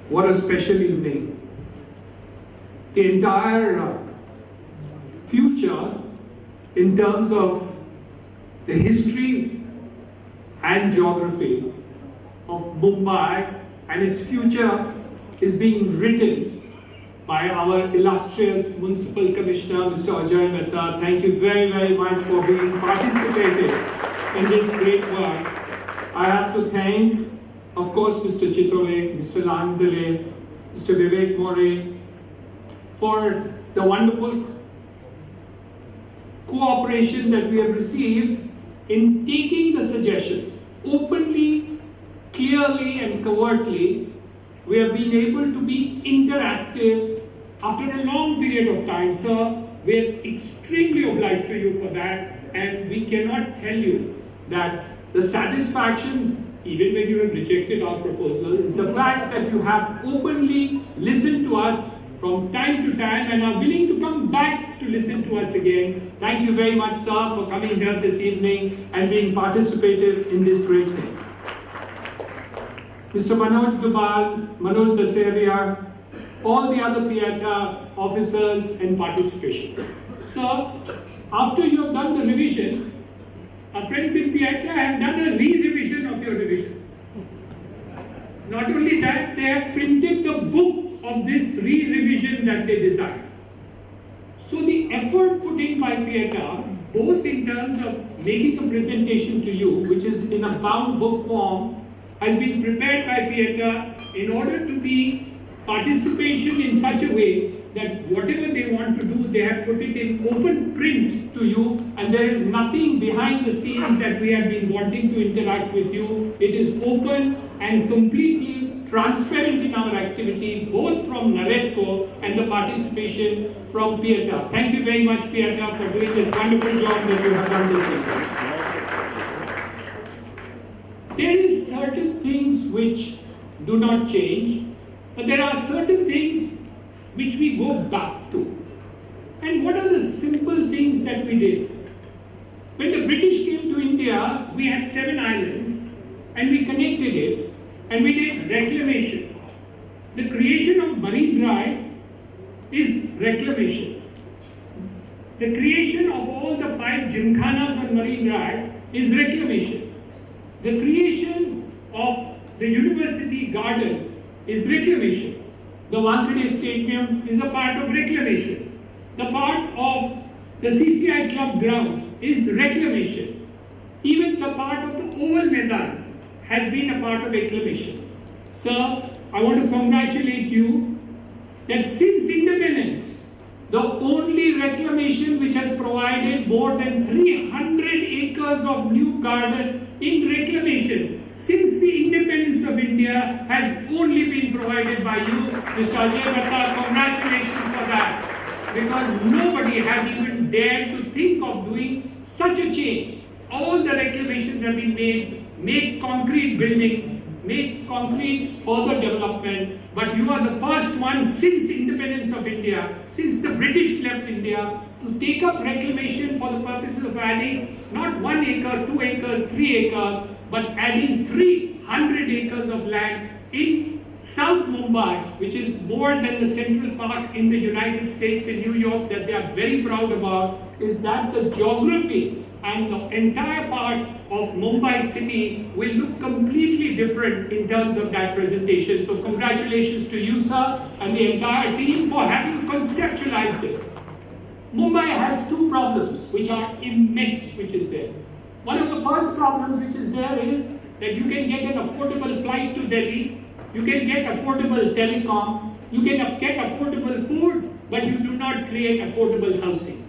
What a special evening. The entire future in terms of the history and geography of Mumbai and its future is being written by our illustrious Municipal Commissioner, Mr. Ajay Mehta. Thank you very, very much for being participating in this great work. I have to thank, of course, Mr. Chitole, Mr. Landale, Mr. Vivek More for the wonderful cooperation that we have received in taking the suggestions openly, clearly and covertly. We have been able to be interactive after a long period of time, sir. We are extremely obliged to you for that, and we cannot tell you that the satisfaction, even when you have rejected our proposal, is the fact that you have openly listened to us from time to time and are willing to come back to listen to us again. Thank you very much, sir, for coming here this evening and being participative in this great thing. Mr. Manoj Dubal, Manoj Daseria, all the other PIATA officers and participation. So, after you have done the revision, our friends in PIATA have done a re-revision of your revision. Not only that, they have printed the book of this re-revision that they designed. So the effort put in by PIATA, both in terms of making a presentation to you, which is in a bound book form, has been prepared by PIATA in order to be participation in such a way that whatever they want to do, they have put it in open print to you, and there is nothing behind the scenes that we have been wanting to interact with you. It is open and completely transparent in our activity, both from NAREDCO and the participation from PIATA. Thank you very much, PIATA, for doing this wonderful job that you have done this evening. There is certain things which do not change, but there are certain things which we go back to. And what are the simple things that we did? When the British came to India, we had 7 islands and we connected it and we did reclamation. The creation of Marine Drive is reclamation. The creation of all the 5 gymkhanas on Marine Drive is reclamation. The creation of the University Garden is reclamation. The Wankhede Stadium is a part of reclamation. The part of the CCI Club grounds is reclamation. Even the part of the Oval Maidan has been a part of reclamation. Sir, I want to congratulate you that since independence, the only reclamation which has provided more than 300 acres of new garden in reclamation since the independence of India has only been provided by you, Mr. Ajay Mehta. Congratulations for that. Because nobody had even dared to think of doing such a change. All the reclamations have been made, make concrete buildings, make concrete further development, but you are the first one since independence of India, since the British left India, to take up reclamation for the purposes of adding not 1 acre, 2 acres, 3 acres, but adding 300 acres of land in South Mumbai, which is more than the Central Park in the United States in New York that they are very proud about, is that the geography and the entire part of Mumbai city will look completely different in terms of that presentation. So congratulations to you, sir, and the entire team for having conceptualized it. Mumbai has 2 problems which are immense, which is there. One of the first problems which is there is that you can get an affordable flight to Delhi, you can get affordable telecom, you can get affordable food, but you do not create affordable housing.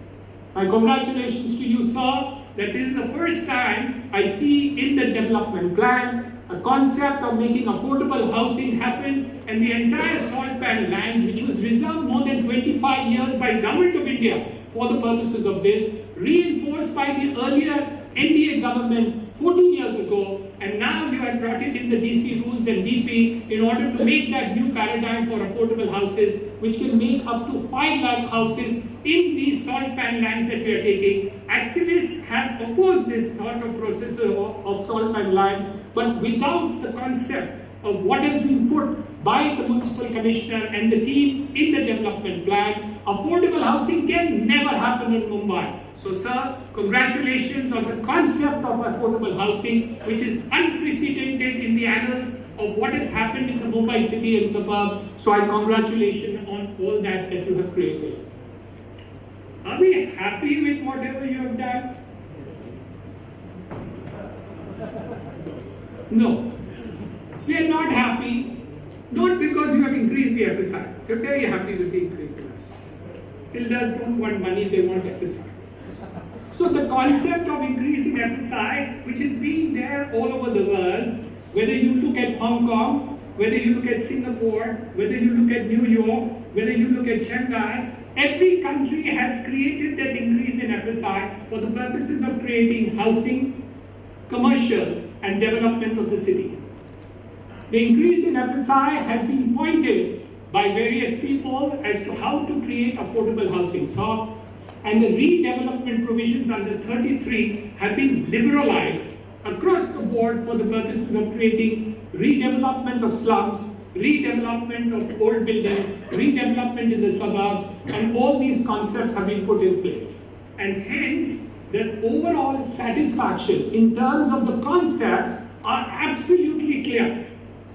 My congratulations to you, sir, that this is the first time I see in the development plan a concept of making affordable housing happen, and the entire salt pan lands, which was reserved more than 25 years by Government of India for the purposes of this, reinforced by the earlier NDA government 14 years ago, and now you have brought it in the DC rules and DP in order to make that new paradigm for affordable houses, which can make up to 5 lakh houses in these salt pan lands that we are taking. Activists have opposed this thought of process of salt pan land, but without the concept of what has been put by the municipal commissioner and the team in the development plan, affordable housing can never happen in Mumbai. So sir, congratulations on the concept of affordable housing, which is unprecedented in the annals of what has happened in the Mumbai city and suburb. So I congratulate you on all that you have created. Are we happy with whatever you have done? No. We are not happy, not because you have increased the FSI. We are very happy with the increase in FSI. Builders don't want money, they want FSI. So the concept of increasing FSI, which is being there all over the world, whether you look at Hong Kong, whether you look at Singapore, whether you look at New York, whether you look at Shanghai, every country has created that increase in FSI for the purposes of creating housing, commercial, and development of the city. The increase in FSI has been pointed by various people as to how to create affordable housing stock, and the redevelopment provisions under 33 have been liberalized across the board for the purposes of creating redevelopment of slums, redevelopment of old buildings, redevelopment in the suburbs, and all these concepts have been put in place. And hence, the overall satisfaction in terms of the concepts are absolutely clear.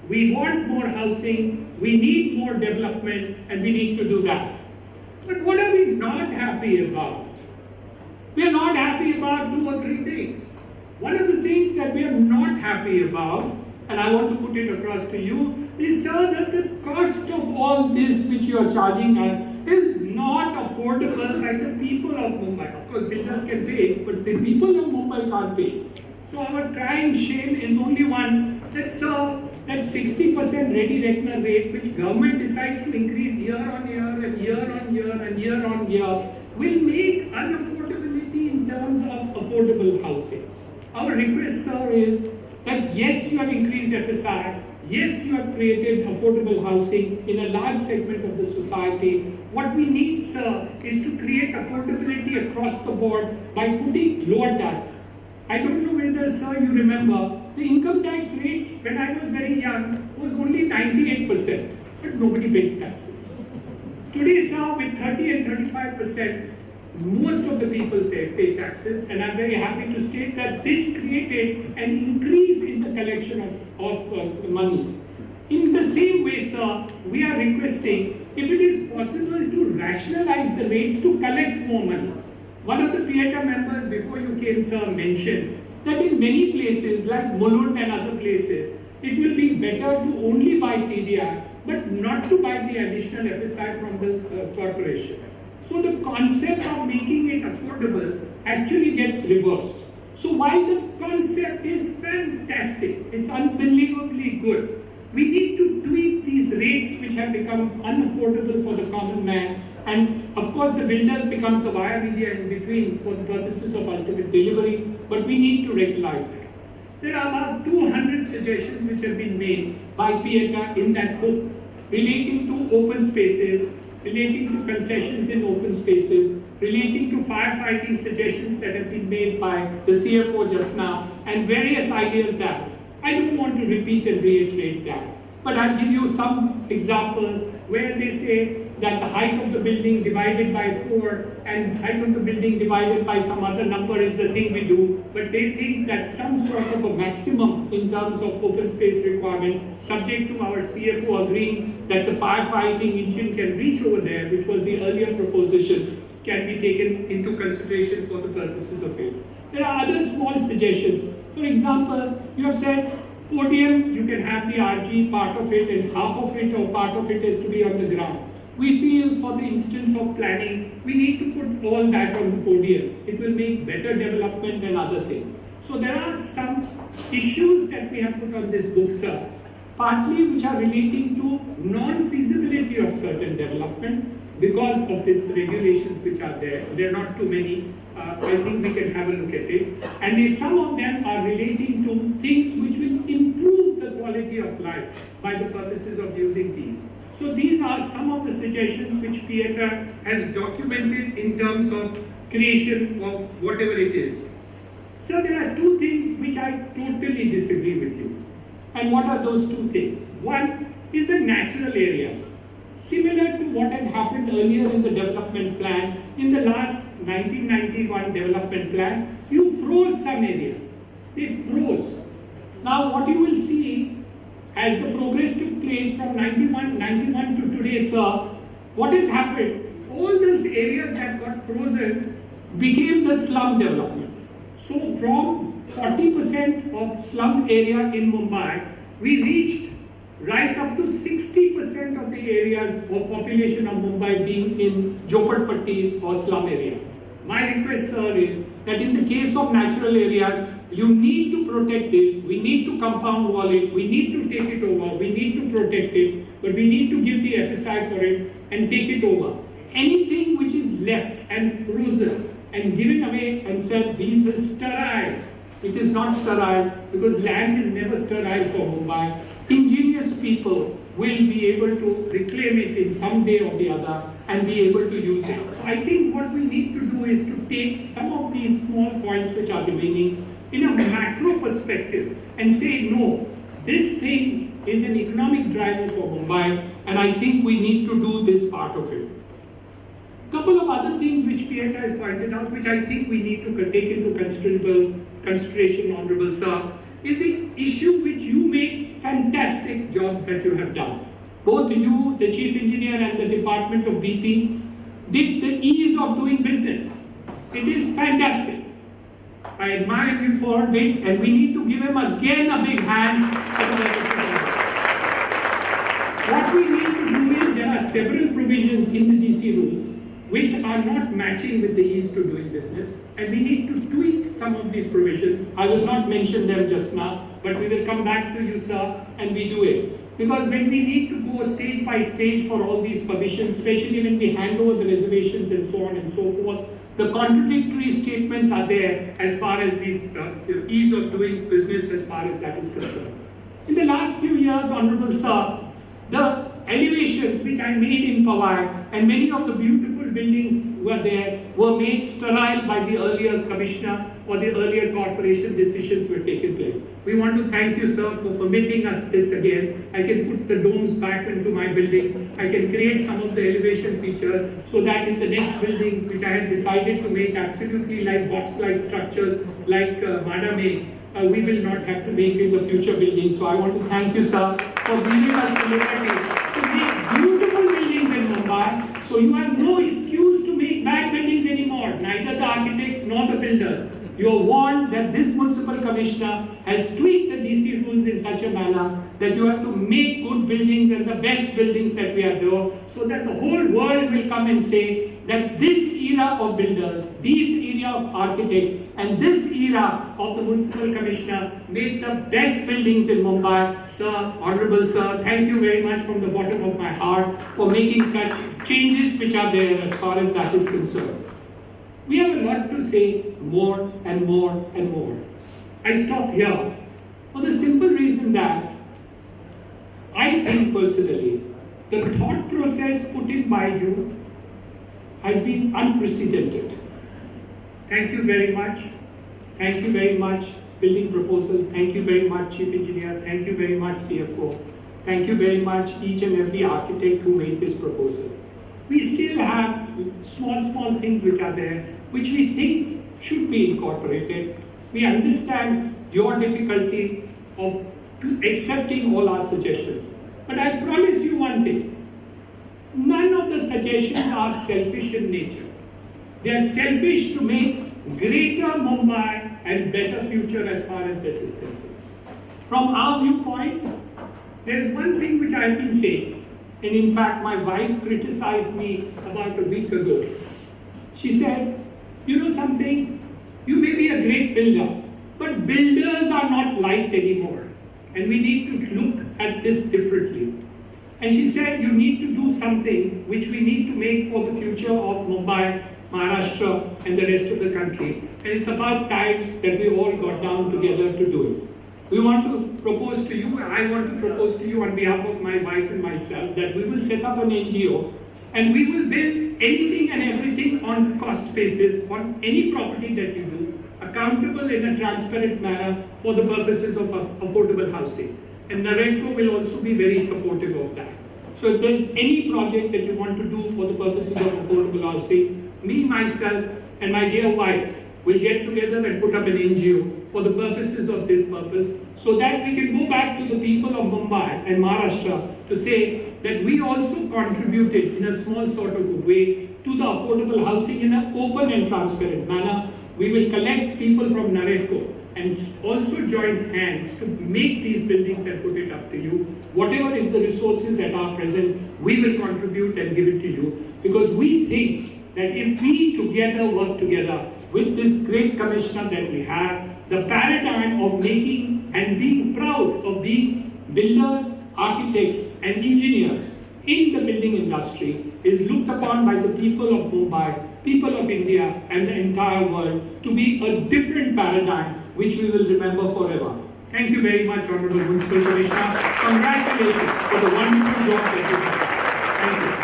We want more housing, we need more development, and we need to do that. But what are we not happy about? We are not happy about 2 or 3 things. One of the things that we are not happy about, and I want to put it across to you, is sir, that the cost of all this which you are charging us is not affordable by the people of Mumbai. Of course, builders can pay, but the people of Mumbai can't pay. So our crying shame is only one, that sir, that 60% ready-reckoner rate, which government decides to increase year on year and year on year and year on year, will make unaffordability in terms of affordable housing. Our request, sir, is that yes, you have increased FSI, yes, you have created affordable housing in a large segment of the society. What we need, sir, is to create affordability across the board by putting lower tax. I don't know whether, sir, you remember, the income tax rates when I was very young was only 98%, but nobody paid taxes. Today, sir, with 30 and 35%, most of the people pay taxes, and I'm very happy to state that this created an increase in the collection of monies. In the same way, sir, we are requesting if it is possible to rationalize the rates to collect more money. One of the Pieta members before you came, sir, mentioned that in many places like Mulund and other places, it will be better to only buy TDI, but not to buy the additional FSI from the corporation. So the concept of making it affordable actually gets reversed. So while the concept is fantastic, it's unbelievably good, we need to tweak these rates which have become unaffordable for the common man. And of course the builder becomes the via media in between for the purposes of ultimate delivery, but we need to regularize that. There are about 200 suggestions which have been made by Pieta in that book relating to open spaces, relating to concessions in open spaces, relating to firefighting suggestions that have been made by the CFO just now, and various ideas that. I don't want to repeat and reiterate that, but I'll give you some examples where they say that the height of the building divided by 4 and height of the building divided by some other number is the thing we do, but they think that some sort of a maximum in terms of open space requirement, subject to our CFO agreeing that the firefighting engine can reach over there, which was the earlier proposition, can be taken into consideration for the purposes of it. There are other small suggestions. For example, you have said podium, you can have the RG part of it and half of it or part of it is to be on the ground. We feel for the instance of planning, we need to put all that on the podium. It will make better development and other things. So there are some issues that we have put on this book, sir, partly which are relating to non-feasibility of certain development because of these regulations which are there. There are not too many. I think we can have a look at it. And some of them are relating to things which will improve the quality of life by the purposes of using these. So these are some of the suggestions which Pieta has documented in terms of creation of whatever it is. So there are two things which I totally disagree with you. And what are those two things? One is the natural areas. Similar to what had happened earlier in the development plan, in the last 1991 development plan, you froze some areas. They froze. Now what you will see as the progress took place from 91 to today, sir, what has happened? All those areas that got frozen became the slum development. So from 40% of slum area in Mumbai, we reached right up to 60% of the areas of population of Mumbai being in Jhoppadpattis or slum areas. My request, sir, is that in the case of natural areas, you need to protect this, we need to compound wall it, we need to take it over, we need to protect it, but we need to give the FSI for it and take it over. Anything which is left and frozen and given away and said this is sterile, it is not sterile because land is never sterile for Mumbai. Ingenious people will be able to reclaim it in some way or the other and be able to use it. So I think what we need to do is to take some of these small points which are remaining in a macro perspective and say, no, this thing is an economic driver for Mumbai and I think we need to do this part of it. Couple of other things which Pieta has pointed out, which I think we need to take into consideration, Honorable Sir, is the issue which you make fantastic job that you have done. Both you, the Chief Engineer and the Department of BP, did the ease of doing business. It is fantastic. I admire you for it and we need to give him again a big hand for the legislature. What we need to do is there are several provisions in the DC rules which are not matching with the ease to doing business and we need to tweak some of these provisions. I will not mention them just now, but we will come back to you, sir, and we do it. Because when we need to go stage by stage for all these permissions, especially when we hand over the reservations and so on and so forth, the contradictory statements are there as far as this ease of doing business as far as that is concerned. In the last few years, Honorable Sir, the elevations which I made in Powai and many of the beautiful buildings were there were made sterile by the earlier commissioner or the earlier corporation decisions were taken place. We want to thank you, sir, for permitting us this again. I can put the domes back into my building. I can create some of the elevation features so that in the next buildings which I had decided to make absolutely like box-like structures like MADA makes, we will not have to make in the future buildings. So I want to thank you, sir, for giving us the liberty to make beautiful buildings in Mumbai. So you have no excuse to make bad buildings anymore, neither the architects nor the builders. You are warned that this municipal commissioner has tweaked the DC rules in such a manner that you have to make good buildings and the best buildings that we are doing so that the whole world will come and say that this era of builders, this era of architects, and this era of the municipal commissioner made the best buildings in Mumbai. Sir, Honorable Sir, thank you very much from the bottom of my heart for making such changes which are there as far as that is concerned. We have a lot to say, more and more and more. I stop here for the simple reason that I think personally, the thought process put in by you has been unprecedented. Thank you very much. Thank you very much, building proposal. Thank you very much, Chief Engineer. Thank you very much, CFO. Thank you very much, each and every architect who made this proposal. We still have small things which are there, which we think should be incorporated. We understand your difficulty of accepting all our suggestions. But I promise you one thing, none of the suggestions are selfish in nature. They are selfish to make greater Mumbai and better future as far as this is concerned. From our viewpoint, there is one thing which I have been saying, and in fact my wife criticized me about a week ago. She said, you know something, you may be a great builder, but builders are not liked anymore. And we need to look at this differently. And she said, you need to do something which we need to make for the future of Mumbai, Maharashtra, and the rest of the country. And it's about time that we all got down together to do it. We want to propose to you, I want to propose to you on behalf of my wife and myself, that we will set up an NGO and we will build anything and everything on cost basis on any property that you do, accountable in a transparent manner for the purposes of affordable housing. and NAREDCO will also be very supportive of that. So if there's any project that you want to do for the purposes of affordable housing, me, myself, and my dear wife will get together and put up an NGO for the purposes of this purpose, so that we can go back to the people of Mumbai and Maharashtra to say that we also contributed in a small sort of a way to the affordable housing in an open and transparent manner. We will collect people from NAREDCO and also join hands to make these buildings and put it up to you. Whatever is the resources that are present, we will contribute and give it to you, because we think that if we together work together with this great commissioner that we have, the paradigm of making and being proud of being builders, architects and engineers in the building industry is looked upon by the people of Mumbai, people of India and the entire world to be a different paradigm which we will remember forever. Thank you very much, Honorable Municipal Commissioner. Congratulations for the wonderful job that you have done. Thank you.